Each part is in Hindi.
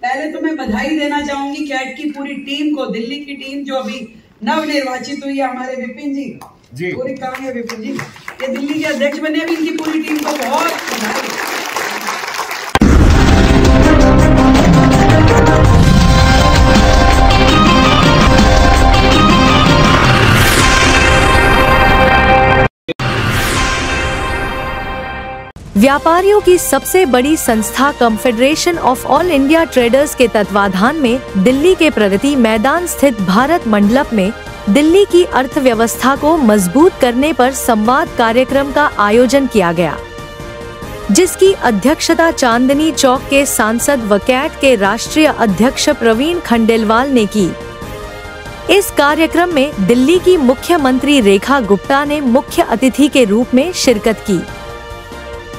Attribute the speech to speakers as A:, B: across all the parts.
A: पहले तो मैं बधाई देना चाहूंगी कैट की पूरी टीम को, दिल्ली की टीम जो अभी नव निर्वाचित हुई है, हमारे विपिन जी पूरी कहाँ है विपिन जी, ये दिल्ली के अध्यक्ष बने अभी, इनकी पूरी टीम को बहुत बधाई।
B: व्यापारियों की सबसे बड़ी संस्था confederation of all India traders के तत्वाधान में दिल्ली के प्रगति मैदान स्थित भारत मंडप में दिल्ली की अर्थव्यवस्था को मजबूत करने पर संवाद कार्यक्रम का आयोजन किया गया, जिसकी अध्यक्षता चांदनी चौक के सांसद व कैट के राष्ट्रीय अध्यक्ष प्रवीण खंडेलवाल ने की। इस कार्यक्रम में दिल्ली की मुख्यमंत्री रेखा गुप्ता ने मुख्य अतिथि के रूप में शिरकत की।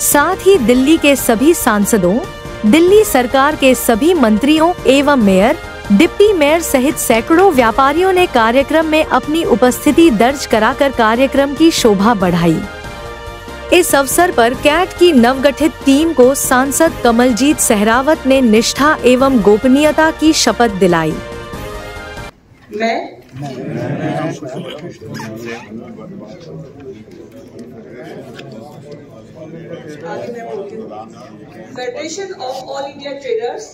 B: साथ ही दिल्ली के सभी सांसदों, दिल्ली सरकार के सभी मंत्रियों एवं मेयर, डिप्टी मेयर सहित सैकड़ों व्यापारियों ने कार्यक्रम में अपनी उपस्थिति दर्ज कराकर कार्यक्रम की शोभा बढ़ाई। इस अवसर पर कैट की नवगठित टीम को सांसद कमलजीत सहरावत ने निष्ठा एवं गोपनीयता की शपथ दिलाई।
C: Federation of all India traders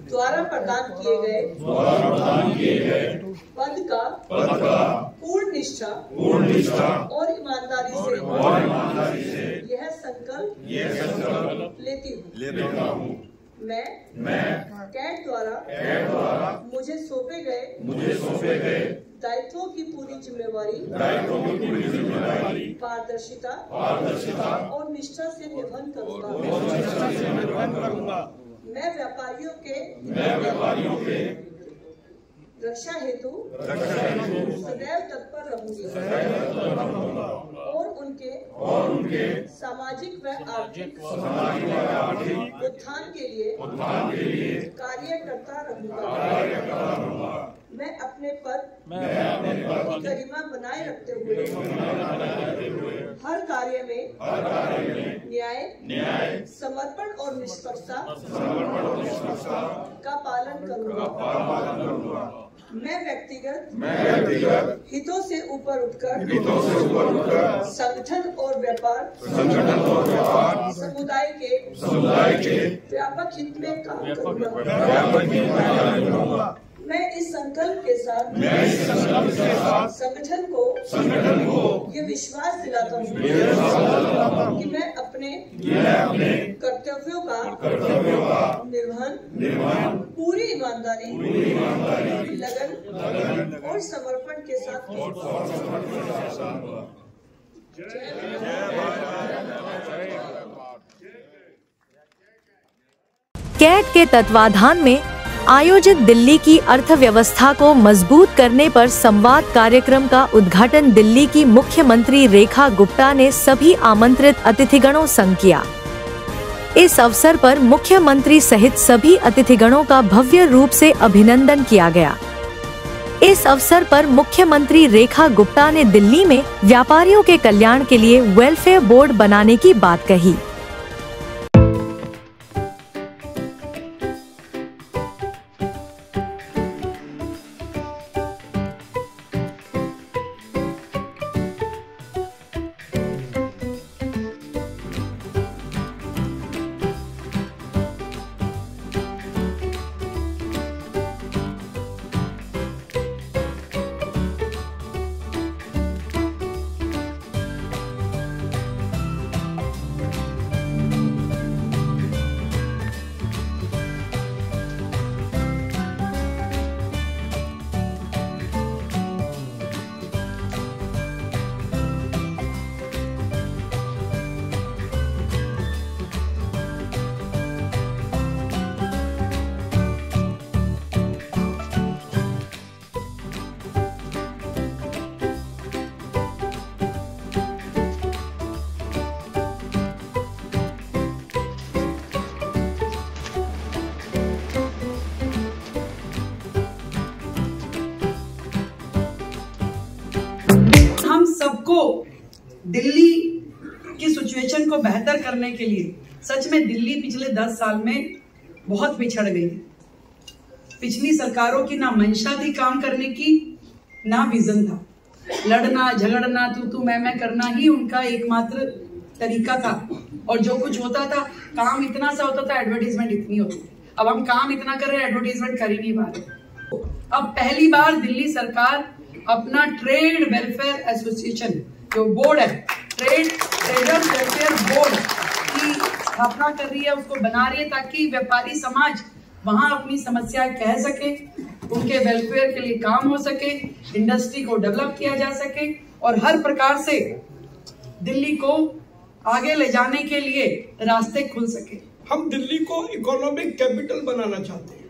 C: द्वारा प्रदान किए गए पद का पूर्ण निष्ठा और ईमानदारी से यह संकल्प लेती हूँ। मैं कैट द्वारा मुझे सौंपे गए दायित्वों की पूरी जिम्मेवारी पारदर्शिता और निष्ठा से निर्वहन करूंगा। मैं व्यापारियों के रक्षा हेतु सदैव तत्पर रहूंगी और उनके सामाजिक व आर्थिक उत्थान के लिए कार्य करता रहूंगा। मैं अपने पद की गरिमा बनाए रखते हुए हर कार्य में न्याय, समर्पण और निष्पक्षता का पालन करूंगा। मैं व्यक्तिगत हितों से ऊपर उठकर संगठन और व्यापार समुदाय के व्यापक हित में काम करूंगा। मैं इस संकल्प के साथ संगठन को ये विश्वास दिलाता हूँ कि मैं अपने कर्तव्यों का निर्वहन पूरी ईमानदारी, लगन और समर्पण के साथ
B: कैट के तत्वाधान में आयोजित दिल्ली की अर्थव्यवस्था को मजबूत करने पर संवाद कार्यक्रम का उद्घाटन दिल्ली की मुख्यमंत्री रेखा गुप्ता ने सभी आमंत्रित अतिथिगणों संग किया। इस अवसर पर मुख्यमंत्री सहित सभी अतिथिगणों का भव्य रूप से अभिनंदन किया गया। इस अवसर पर मुख्यमंत्री रेखा गुप्ता ने दिल्ली में व्यापारियों के कल्याण के लिए वेलफेयर बोर्ड बनाने की बात कही।
A: सबको दिल्ली की सिचुएशन को बेहतर करने के लिए सच में दिल्ली पिछले 10 साल में बहुत पिछड़ गई है। पिछली सरकारों की ना मंशा थी काम करने की, ना विजन था। लड़ना झगड़ना तू मैं करना ही उनका एकमात्र तरीका था। और जो कुछ होता था, काम इतना सा होता था, एडवर्टीजमेंट इतनी होती थी। अब हम काम इतना कर रहे हैं, एडवर्टीजमेंट कर ही नहीं पा रहे। अब पहली बार दिल्ली सरकार अपना ट्रेड वेलफेयर एसोसिएशन जो बोर्ड है, ट्रेडर्स वेलफेयर बोर्ड की स्थापना कर रही है, उसको बना रही है ताकि व्यापारी समाज वहां अपनी समस्याएं कह सके, उनके वेलफेयर के लिए काम हो सके, इंडस्ट्री को डेवलप किया जा सके और हर प्रकार से दिल्ली को आगे ले जाने के लिए रास्ते खुल सके।
C: हम दिल्ली को इकोनॉमिक कैपिटल बनाना चाहते हैं।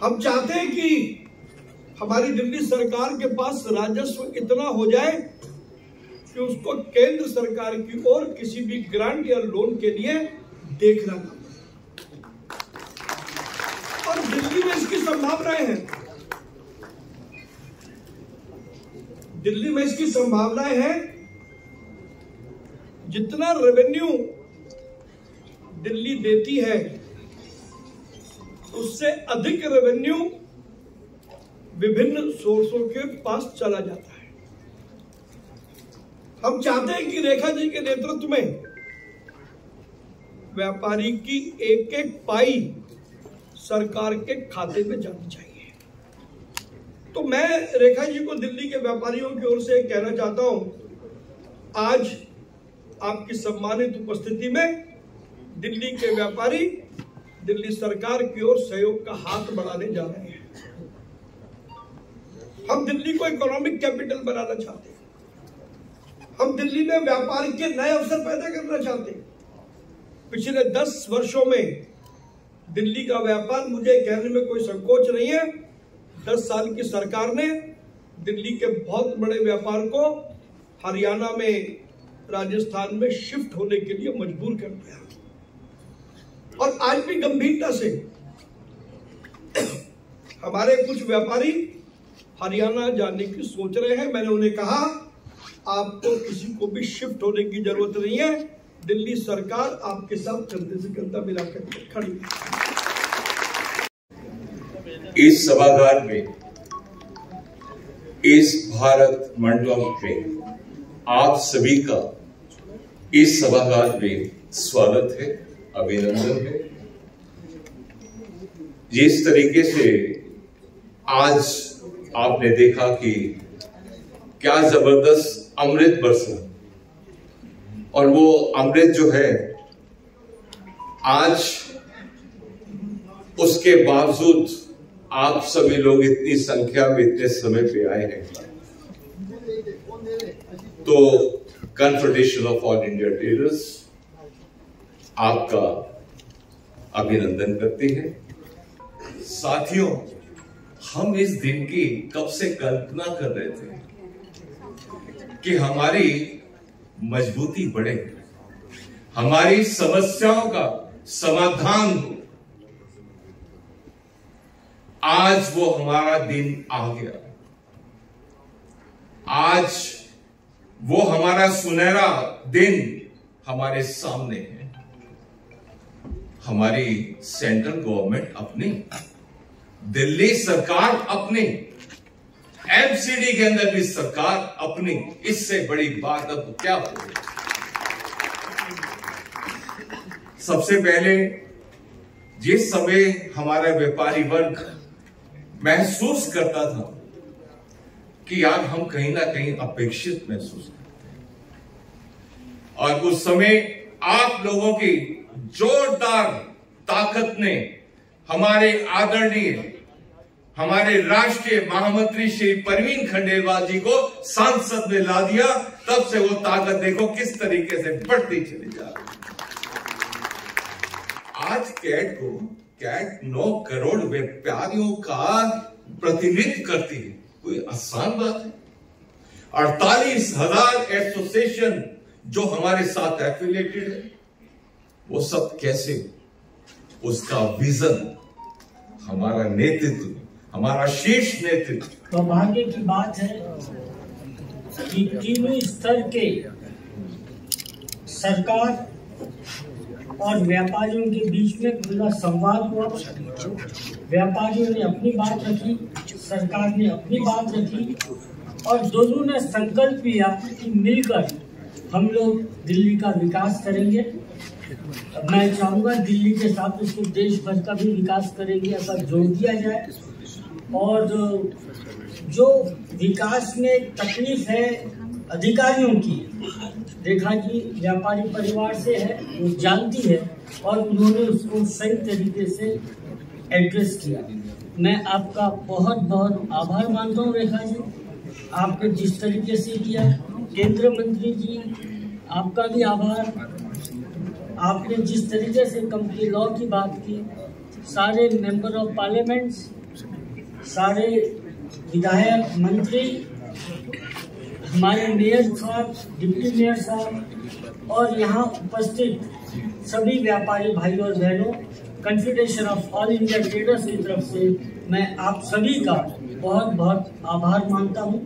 C: हम चाहते हैं कि हमारी दिल्ली सरकार के पास राजस्व इतना हो जाए कि उसको केंद्र सरकार की ओर किसी भी ग्रांट या लोन के लिए देखना ना पड़े। और दिल्ली में इसकी संभावनाएं हैं। दिल्ली में इसकी संभावनाएं हैं। जितना रेवेन्यू दिल्ली देती है, उससे अधिक रेवेन्यू विभिन्न सोर्सों के पास चला जाता है। हम चाहते हैं कि रेखा जी के नेतृत्व में व्यापारी की एक एक पाई सरकार के खाते में जानी चाहिए। तो मैं रेखा जी को दिल्ली के व्यापारियों की ओर से कहना चाहता हूं, आज आपकी सम्मानित उपस्थिति में दिल्ली के व्यापारी दिल्ली सरकार की ओर सहयोग का हाथ बढ़ाने जा रहे हैं। हम दिल्ली को इकोनॉमिक कैपिटल बनाना चाहते हैं। हम दिल्ली में व्यापार के नए अवसर पैदा करना चाहते हैं। पिछले 10 वर्षों में दिल्ली का व्यापार, मुझे कहने में कोई संकोच नहीं है, 10 साल की सरकार ने दिल्ली के बहुत बड़े व्यापार को हरियाणा में, राजस्थान में शिफ्ट होने के लिए मजबूर कर दिया। और आज भी गंभीरता से हमारे कुछ व्यापारी हरियाणा जाने की सोच रहे हैं। मैंने उन्हें कहा, आपको किसी को भी शिफ्ट होने की जरूरत नहीं है, दिल्ली सरकार आपके साथ कंधे से कंधा मिलाकर खड़ी है।
D: इस सभागार में, इस भारत मंडलम में आप सभी का इस सभागार में स्वागत है, अभिनंदन है। जिस तरीके से आज आपने देखा कि क्या जबरदस्त अमृत बरसा, और वो अमृत जो है आज, उसके बावजूद आप सभी लोग इतनी संख्या में इतने समय पे आए हैं, तो confederation of all India traders आपका अभिनंदन करते हैं। साथियों, हम इस दिन की कब से कल्पना कर रहे थे कि हमारी मजबूती बढ़े, हमारी समस्याओं का समाधान हो। आज वो हमारा दिन आ गया। आज वो हमारा सुनहरा दिन हमारे सामने है। हमारी सेंट्रल गवर्नमेंट अपनी, दिल्ली सरकार अपनी, एमसीडी के अंदर भी सरकार अपनी, इससे बड़ी बात अब क्या हो। सबसे पहले जिस समय हमारा व्यापारी वर्ग महसूस करता था कि यार हम कहीं ना कहीं अपेक्षित महसूस करते हैं, और उस समय आप लोगों की जोरदार ताकत ने हमारे आदरणीय, हमारे राष्ट्रीय महामंत्री श्री परवीन खंडेलवाल जी को सांसद में ला दिया। तब से वो ताकत देखो किस तरीके से बढ़ती चली जा रही। आज कैट 9 करोड़ व्यापारियों का प्रतिनिधित्व करती है, कोई आसान बात है। 48,000 एसोसिएशन जो हमारे साथ एफिलिएटेड है, वो सब कैसे, उसका विजन, हमारा नेतृत्व, हमारा शीर्ष नेतृत्व।
E: सौभाग्य की बात है कि तीनों स्तर के सरकार और व्यापारियों के बीच में खुला संवाद हुआ। व्यापारियों ने अपनी बात रखी, सरकार ने अपनी बात रखी और दोनों ने संकल्प लिया कि मिलकर हम लोग दिल्ली का विकास करेंगे। मैं चाहूँगा दिल्ली के साथ उसको देश भर का भी विकास करेंगे, ऐसा जोर दिया जाए। और जो विकास में तकलीफ है अधिकारियों की, रेखा जी व्यापारी परिवार से है, वो जानती है और उन्होंने उसको सही तरीके से एड्रेस किया। मैं आपका बहुत बहुत आभार मानता हूँ रेखा जी, आपने जिस तरीके से किया। केंद्र मंत्री जी आपका भी आभार, आपने जिस तरीके से कंपनी लॉ की बात की। सारे मेंबर ऑफ पार्लियामेंट्स, सारे विधायक, मंत्री, हमारे मेयर साहब, डिप्टी मेयर साहब और यहाँ उपस्थित सभी व्यापारी भाई और बहनों, confederation of all India traders की तरफ से मैं आप सभी का बहुत बहुत आभार मानता हूँ।